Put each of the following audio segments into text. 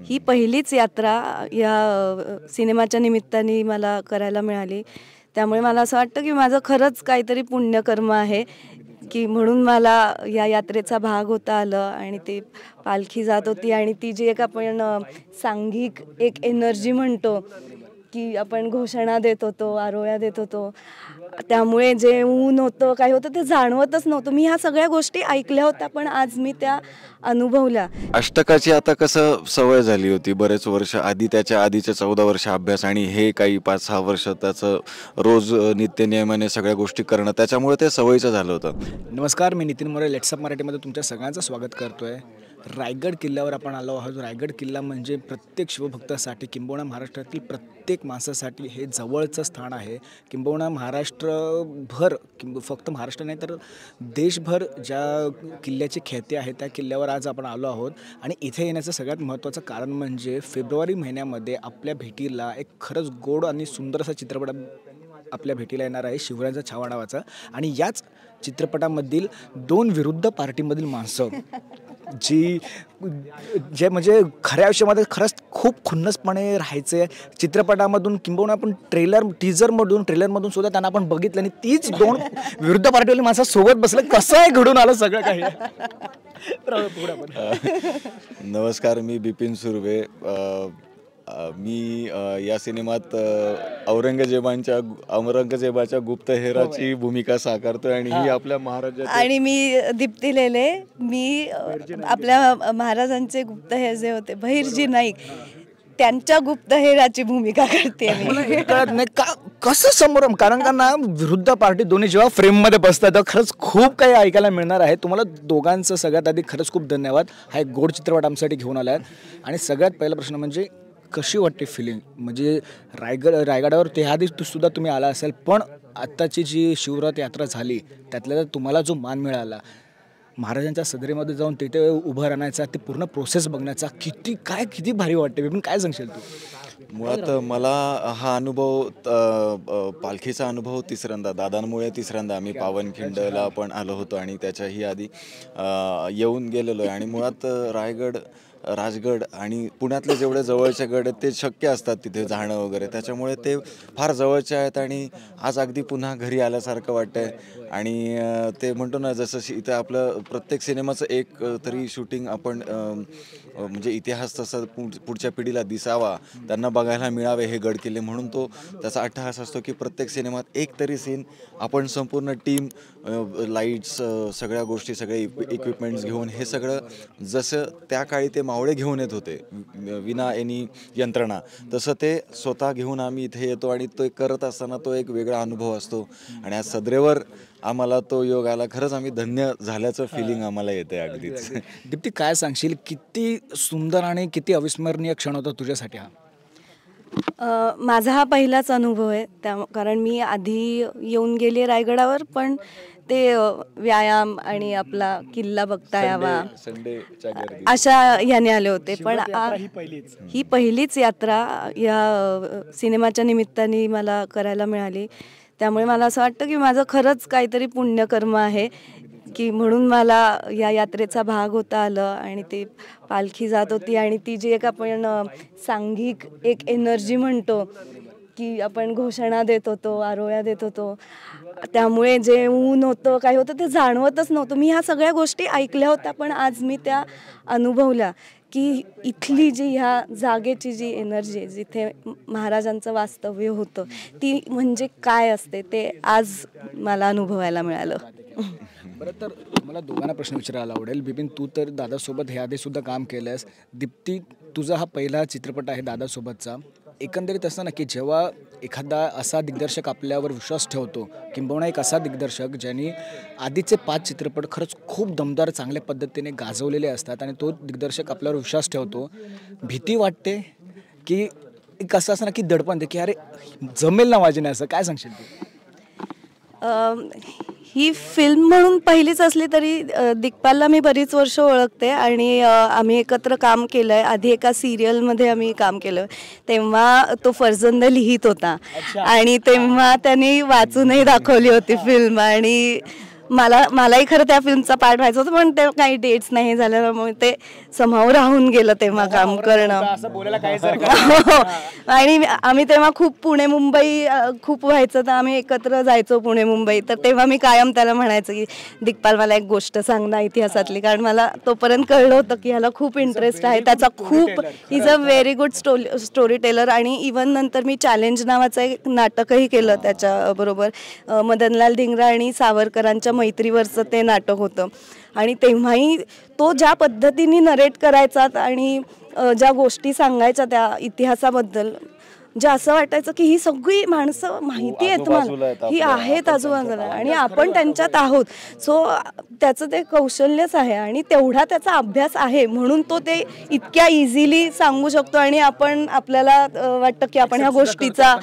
ही पहिलीच यात्रा या सिनेमाच्या निमित्ताने मला करायला मिळाली. त्यामुळे मला असं वाटतं की माझं खरंच काहीतरी पुण्यकर्म आहे की म्हणून मला या यात्रेचा भाग होता आलं. आणि ते पालखी जात होती आणि ती जी एक आपण सांघिक एक एनर्जी म्हणतो की आपण घोषणा देत होतो, आरोळ्या देत होतो, त्यामुळे जे ऊन होतं काय होतं ते जाणवतच नव्हतं. मी ह्या सगळ्या गोष्टी ऐकल्या होत्या पण आज मी त्या अनुभवल्या. अष्टकाची आता कसं सवय झाली होती बरेच वर्ष आधी, त्याच्या आधीचे 14 वर्ष अभ्यास आणि हे काही 5-6 वर्ष त्याचं रोज नित्यनियमाने सगळ्या गोष्टी करणं, त्याच्यामुळे ते सवयीचं झालं होतं. नमस्कार, मी नितीन मोरे लेट्सअप मराठीमध्ये तुमच्या सगळ्यांचं स्वागत करतोय. रायगड किल्ल्यावर आपण आलो आहोत. रायगड किल्ला म्हणजे प्रत्येक शिवभक्तासाठी किंबहुना महाराष्ट्रातील प्रत्येक माणसासाठी हे जवळचं स्थान आहे. किंबहुना महाराष्ट्रभर फक्त महाराष्ट्र नाही तर देशभर ज्या किल्ल्याची ख्याती आहे त्या किल्ल्यावर आज आपण आलो आहोत. आणि इथे येण्याचं सगळ्यात महत्त्वाचं कारण म्हणजे फेब्रुवारी महिन्यामध्ये आपल्या भेटीला एक खरंच गोड आणि सुंदर असा चित्रपट आपल्या भेटीला येणार आहे, शिवरायांचा छावा नावाचा. आणि याच चित्रपटामधील 2 विरुद्ध पार्टीमधील माणसं जे म्हणजे खऱ्या आयुष्यामध्ये खरंच खूप खुन्नसपणे राहायचे चित्रपटामधून किंबहुना आपण ट्रेलरमधून सुद्धा त्यांना आपण बघितलं आणि तीच 2 विरुद्ध पार्टीवाली माणसं सोबत बसलं. कसं आहे घडून आलं सगळं काही. नमस्कार, मी बिपिन सुर्वे. मी या सिनेमात औरंगजेबाच्या गुप्तहेराची भूमिका साकारतोय आणि ही आपल्या महाराजाची. आणि मी दीप्ती लेले, मी आपल्या महाराजांचे गुप्तहेर जे होते बहिर्जी नाईक त्यांच्या गुप्तहेराची भूमिका करते. मला हे कळत नाही कसं समोर, कारण का ना विरुद्ध पार्टी दोन्ही जेव्हा फ्रेममध्ये बसतात तर खरंच खूप काही ऐकायला मिळणार आहे. तुम्हाला दोघांचं सगळ्यात आधी खरंच खूप धन्यवाद. हा एक गोड चित्रपट आमच्यासाठी घेऊन आला आहे. आणि सगळ्यात पहिला प्रश्न म्हणजे कशी वाटते फिलिंग, म्हणजे रायगडावर त्याआधी सुद्धा तुम्ही आला असेल पण आत्ताची जी शिवरात यात्रा झाली त्यातल्या तुम्हाला जो मान मिळाला महाराजांच्या सदरेमध्ये जाऊन तिथे उभं राहण्याचा, ते पूर्ण प्रोसेस बघण्याचा किती भारी वाटते. पण काय सांगशील तू? मुळात मला हा अनुभव पालखीचा अनुभव दादांमुळे तिसऱ्यांदा आम्ही पावनखिंडला पण आलो होतो आणि त्याच्याही आधी येऊन गेलेलो आहे. आणि मुळात राजगड आणि पुण्यातले जेवढे जवळचे गड आहेत ते शक्य असतात तिथे जाणं वगैरे, त्याच्यामुळे ते फार जवळचे आहेत. आणि आज अगदी पुन्हा घरी आल्यासारखं वाटतंय. आणि ते म्हणतो ना, जसं इथं आपलं प्रत्येक सिनेमाचं एक तरी शूटिंग आपण म्हणजे इतिहास तसा पुढच्या पिढीला दिसावा, त्यांना बघायला मिळावे हे गड किल्ले, म्हणून तो त्याचा अट्टहास असतो की प्रत्येक सिनेमात एक तरी सीन आपण संपूर्ण टीम, लाईट्स, सगळ्या गोष्टी, सगळे इक्विपमेंट्स घेऊन, हे सगळं जसं त्या काळी ते मावळे घेऊन येत होते विना एनी यंत्रणा, तसं ते स्वतः घेऊन आम्ही इथे येतो. आणि तो करत असताना तो एक वेगळा अनुभव असतो. आणि आज सदरेवर आम्हाला तो योग आला. खरंच आम्ही धन्य झाल्याचं फिलिंग आम्हाला येते अगदीच. दीप्ती, काय सांगशील, किती सुंदर आणि किती अविस्मरणीय क्षण होता तुझ्यासाठी हा? माझा हा पहिलाच अनुभव आहे कारण मी आधी येऊन गेले रायगडावर पण ते व्यायाम आणि आपला किल्ला बघता यावा अशा ह्याने आले होते. पण ही पहिलीच यात्रा या सिनेमाच्या निमित्ताने मला करायला मिळाली. त्यामुळे मला असं वाटतं की माझं खरंच काहीतरी पुण्यकर्म आहे की म्हणून मला या यात्रेचा भाग होता आलं. आणि ते पालखी जात होती आणि ती जी एक आपण सांघिक एक एनर्जी म्हणतो की आपण घोषणा देत होतो, आरोळ्या देत होतो, त्यामुळे जे ऊन होतं काय होतं ते जाणवतच नव्हतं. मी ह्या सगळ्या गोष्टी ऐकल्या होत्या पण आज मी त्या अनुभवल्या की इथली जी ह्या जागेची जी एनर्जी आहे, जिथे महाराजांचं वास्तव्य होतं, ती म्हणजे काय असते ते आज मला अनुभवायला मिळालं. बरं, तर मला दोघांना प्रश्न विचारायला आवडेल. बिपिन, तू तर दादासोबत हे आधी सुद्धा काम केलंस. दीप्ती, तुझा हा पहिला चित्रपट आहे दादासोबतचा. एकंदरीत असं ना की जेव्हा एखादा असा दिग्दर्शक आपल्यावर विश्वास ठेवतो, किंबहुना एक असा दिग्दर्शक ज्यांनी आधीचे 5 चित्रपट खरंच खूप दमदार चांगल्या पद्धतीने गाजवलेले असतात आणि तो दिग्दर्शक आपल्यावर विश्वास ठेवतो, भीती वाटते की एक असं असं ना की दडपण दे की अरे जमेल ना माझे नाही, असं काय सांगशील तू? ही फिल्म म्हणून पहिलीच असली तरी दिग्पालला मी बरीच वर्ष ओळखते आणि आम्ही एकत्र काम केलं आहे. आधी एका सिरियलमध्ये आम्ही काम केलं, तेव्हा तो फर्जंद लिहित होता आणि तेव्हा त्यांनी वाचूनही दाखवली होती फिल्म. आणि मलाही खरं त्या फिल्मचा पार्ट व्हायचं होतं, पण ते काही डेट्स नाही झाल्यामुळे ते समहाऊ राहून गेलं तेव्हा काम करणं. आणि आम्ही तेव्हा खूप पुणे मुंबई खूप व्हायचं, तर आम्ही एकत्र जायचो पुणे मुंबई. तर तेव्हा मी कायम त्याला म्हणायचं की दिग्पाल मला एक गोष्ट सांग ना इतिहासातली, कारण मला तोपर्यंत कळलं होतं की ह्याला खूप इंटरेस्ट आहे, त्याचा खूप is a very good story teller. आणि इवन नंतर मी चॅलेंज नावाचं एक नाटकही केलं त्याच्याबरोबर. मदनलाल धिंगरा आणि सावरकरांच्या मैत्रीवरचं ते नाटक होतं. आणि तेव्हाही तो ज्या पद्धतीने नरेट करायचा आणि ज्या गोष्टी सांगायच्या त्या इतिहासाबद्दल, जे असं वाटायचं की ही सगळी माणसं माहिती आहेत मला, ही आहेत आजूबाजूला आणि आपण त्यांच्यात आहोत. सो त्याचं ते कौशल्यच आहे आणि तेवढा त्याचा अभ्यास आहे, म्हणून तो ते इतक्या इझिली सांगू शकतो आणि आपल्याला वाटतं की आपण ह्या गोष्टीचा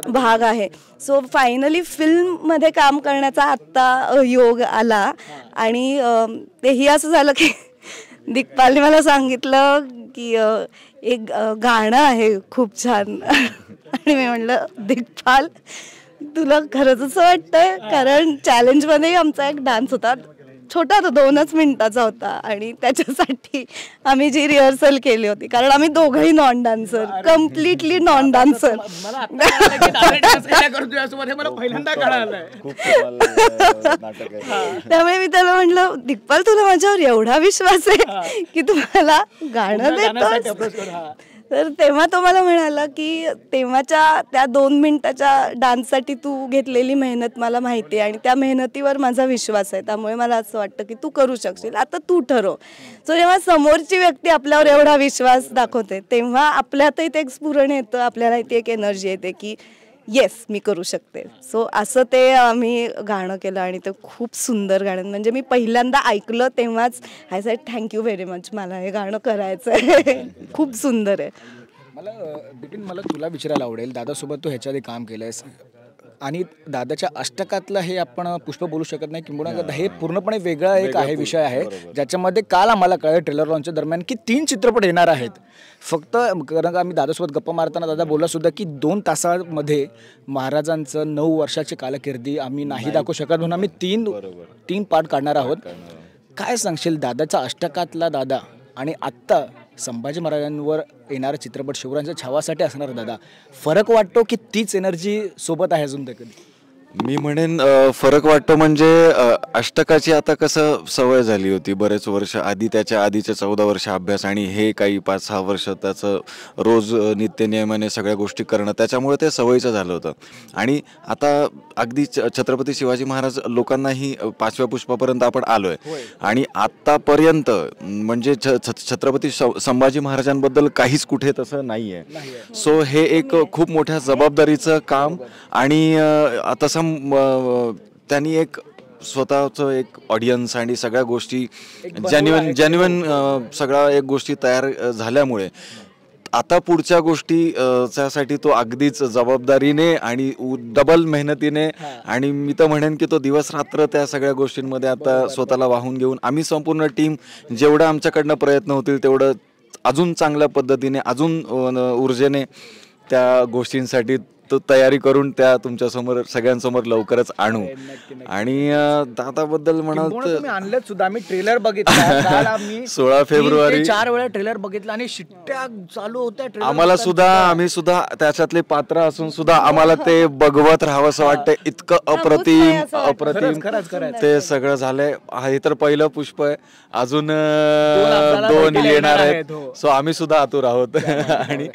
भाग आहे. सो फायनली फिल्ममध्ये काम करण्याचा आत्ता योग आला. आणि तेही असं झालं की दिग्पालने मला सांगितलं की एक गाणं आहे खूप छान. आणि मी म्हणलं दिग्पाल तुला खरंच असं वाटतंय, कारण चॅलेंजमध्ये आमचा एक डान्स होता, छोटा होता, 2 मिनिटाचा होता. आणि त्याच्यासाठी आम्ही जी रिहर्सल केली होती, कारण आम्ही दोघंही non dancer, completely non dancer. त्यामुळे मी त्याला म्हणलं दिग्पाल तुला माझ्यावर एवढा विश्वास आहे की तुम्हाला गाणं देतो. तर तेव्हा तो मला म्हणाला की तेव्हाच्या त्या 2 मिनिटाच्या डान्ससाठी तू घेतलेली मेहनत मला माहिती आहे आणि त्या मेहनतीवर माझा विश्वास आहे, त्यामुळे मला असं वाटतं की तू करू शकशील, आता तू ठरव. सो जेव्हा समोरची व्यक्ती आपल्यावर एवढा विश्वास दाखवते तेव्हा आपल्यातही ते एक स्फुरण येतं, आपल्याला ती एक एनर्जी येते की येस मी करू शकते. सो असं ते आम्ही गाणं केलं आणि ते खूप सुंदर गाणं, म्हणजे मी पहिल्यांदा ऐकलं तेव्हाच I said thank you very much, मला हे गाणं करायचं आहे. खूप सुंदर आहे. मला तुला विचारायला आवडेल, दादासोबत तू ह्याच्या आधी काम केलंयस आणि दादाच्या अष्टकातलं हे आपण पुष्प बोलू शकत नाही, किंवा हे पूर्णपणे वेगळा एक आहे विषय आहे, ज्याच्यामध्ये काल आम्हाला कळलं ट्रेलर लॉन्चच्या दरम्यान की 3 चित्रपट येणार आहेत. फक्त कारण आम्ही दादासोबत गप्पा मारताना दादा बोलला सुद्धा की 2 तासामध्ये महाराजांचं 9 वर्षाची कालकिर्दी आम्ही नाही दाखवू शकत, म्हणून आम्ही 3 पार्ट काढणार आहोत. काय सांगशील दादाचा अष्टकातला दादा आणि आत्ता संभाजी महाराजांवर येणारा चित्रपट शिवरायांच्या छावासाठी असणार दादा, फरक वाटतो की तीच एनर्जी सोबत आहे अजून तक? मी म्हणेन फरक वाटतो म्हणजे अष्टकाची आता कसं सवय झाली होती बरेच वर्ष आधी, त्याच्या आधीचे 14 वर्ष अभ्यास आणि हे काही 5-6 वर्ष त्याचं रोज नित्यनियमाने सगळ्या गोष्टी करणं, त्याच्यामुळे ते सवयीचं झालं होतं. आणि आता अगदी छत्रपती शिवाजी महाराज लोकांनाही 5व्या पुष्पापर्यंत आपण आलोय आणि आत्तापर्यंत म्हणजे छत्रपती संभाजी महाराजांबद्दल काहीच कुठे तसं नाही आहे. सो हे एक खूप मोठ्या जबाबदारीचं काम आणि तसं त्यांनी एक स्वतःचं एक ऑडियन्स आणि सगळ्या गोष्टी जेन्युइन सगळ्या एक गोष्टी तयार झाल्यामुळे आता पुढच्या गोष्टी त्यासाठी तो अगदीच जबाबदारीने आणि डबल मेहनतीने आणि मी तर म्हणेन की तो दिवस रात्र त्या सगळ्या गोष्टींमध्ये आता स्वतःला वाहून घेऊन आम्ही संपूर्ण टीम जेवढं आमच्याकडनं प्रयत्न होतील तेवढं अजून चांगल्या पद्धतीने अजून ऊर्जेने त्या गोष्टींसाठी तो तयारी करून त्या तुमच्यासमोर सगळ्यांसमोर लवकरच आणू. आणि दादाबद्दल म्हणाल तर आणलं सुद्धा, आम्ही ट्रेलर बघितला 16 फेब्रुवारी 4 वेळा ट्रेलर बघितला आणि शिट्ट्या चालू होत्या. आम्हाला सुद्धा आम्ही सुद्धा त्याच्यातले पात्र असून सुद्धा आम्हाला ते बघवत राहावंसं वाटतं, इतकं अप्रतिम ते सगळं झालंय. हे तर पहिलं पुष्प आहे, अजून 2 येणार आहेत. सो आम्ही सुद्धा आतुर आहोत. आणि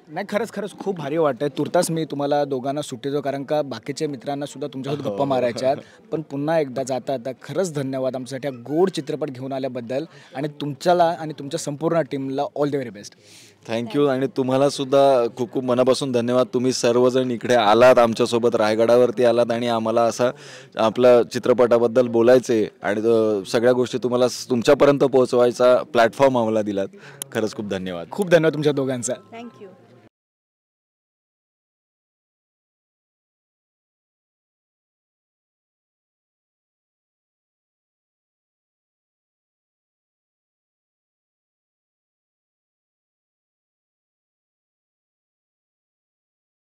नाही खरंच खूप भारी वाटतंय. तुर्तास मी तुम्हाला दोघांना सुट्टी देतो, कारण का बाकीच्या मित्रांना सुद्धा तुमच्यासोबत गप्पा मारायच्या आहेत. पण पुन्हा एकदा जाता खरंच धन्यवाद आमच्यासाठी हा गोड चित्रपट घेऊन आल्याबद्दल, आणि तुमच्याला आणि तुमच्या संपूर्ण टीमला all the very best. Thank you. आणि तुम्हाला सुद्धा खूप खूप मनापासून धन्यवाद. तुम्ही सर्वजण इकडे आलात, आमच्यासोबत रायगडावरती आलात आणि आम्हाला असा आपल्या चित्रपटाबद्दल बोलायचे आणि सगळ्या गोष्टी तुम्हाला तुमच्यापर्यंत पोहोचवायचा प्लॅटफॉर्म आम्हाला दिलात. खरंच खूप धन्यवाद. खूप धन्यवाद तुमच्या दोघांचा. थँक्यू.